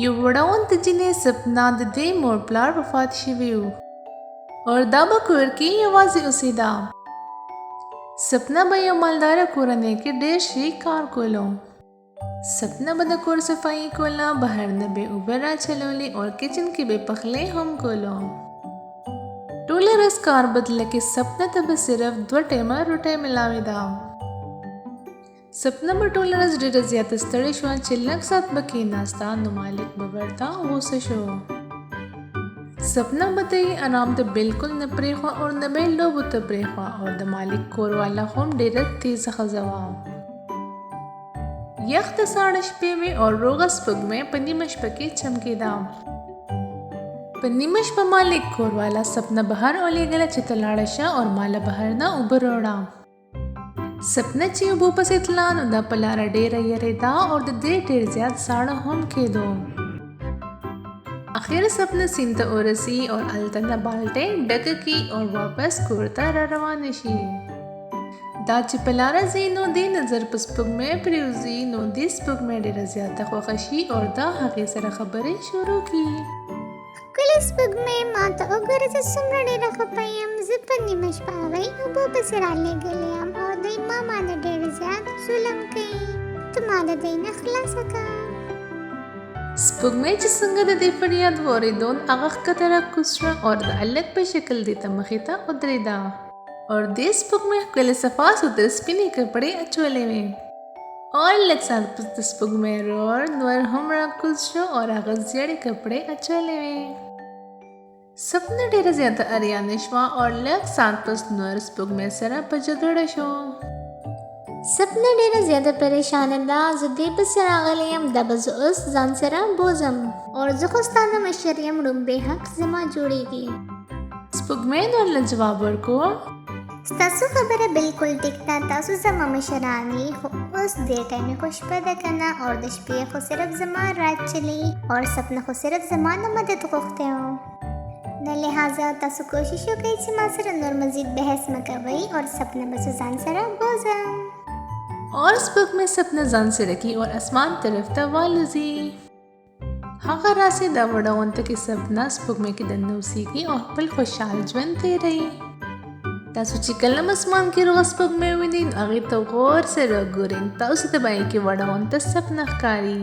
یو وړاندې جینۍ سپنا د دې مور پلار وفات شوي وو او دا به کور کې یوازې اوسېده. سپنا به یو مالداره کورنۍ کې ډېر شي کار کولو. سپنا به د کور صفایي کوله، بهر نه به اوبه راچلولې او کچن کې به پخلی هم کولو. ټوله ورځ کار بدله کې سپنا ته به صرف 2 ټیمه روټۍ ملاوېده. سپنا به ټوله ورځ ډېره زیاته ستړې شوه چې لږ ساعت به کېناسته نو مالک به ورته غوسه شو. سپنا به ته یې آرام ته بالکل نه پرېښوه او نه به یې لوبو ته پرېښوه او د مالک کورواله هم ډېره تیزه ښځه وه. یخ د ساړه شپې وې او روغه سپوږمۍ په نیمه شپه کې چمکېده. په نیمه شپه مالک کورواله سپنا بهر ولېږله چې ته لاړه شه او ما له بهر نه اوبه راوړه. سپنا چې اوبو پسې تله نو دا په لاره ډېره یېرېده او د دې ډېر زیات ساړه هم کېدو. اخر سپنا سیند ته ورسي او هلته نه بالټۍ ډکه کړي او واپس کور ته را روانه شي. دا چې په لاره ځي نو دې نظر په سپوږمۍ پرېوځي نو دې سپوږمۍ ډېره زیاته خوښه شي او دا هغې سره خبرې شروع کړي. ښکلې سپوږمۍ ما ته وګوره زه څومره ډېره خفه یم. زه په نیمه شپه هغې اوبو پسې رالېږلې یم او دوی ما باندې ډېر زیات ظلم کوي. ته ما د دوی نه خلاصه کړه. سپوږمۍ چې څنګه د دې فریاد واورېدو هغه ښکته راکوز شوه او د هلک په شکل دې ته مخې ته ودرېده او دې سپوږمۍ ښکلې صفا سوتره سپینې کپړې اچولې وې او لږ ساعت پس د سپوږمۍ رور نور هم راکوز شو او هغه زیړې کپړې اچولې وې. سپنا ډېره زیاته اریانه شوه او لږ ساعت پس نور سپوږمۍ سره په جګړه شو. سپنا ډېره زیاته پریشانه ده. زه دې پسې راغلی یم، دا به زه اوس ځان سره بوځم او زه خو ستا د مشر یم، ړومبی حق زما جوړېږي. سپوږمۍ نور له جواب ورکړو، ستاسو خبره بالکل ټیک ده، تاسو زما مشران یې، خو اوس دې ټایمې خو شپه ده که نه او د شپې خو صرف زما راج چلی او سپنا خو صرف زما نه مدد غوښتی و. د لحاظه تاسو کوشش وکړئ چې ما سره نور مزید بحث مه کوئ او سپنا به زه ځان سره بوځم. اور سپوږمۍ سپنا ځان سره کړي او اسمان طرف ته والوځي. هغه راسې دا وړه غونډه کې سپنا سپوږمۍ کې دننه اوسېږي او خپل خوشحال ژوند تېروي. تاسو چې کله هم اسمان کې روغه سپوږمۍ ووینئ نو هغې ته غور سره وګورئ. تاسو ته به یې کې وړه غونډه سپنا ښکاري.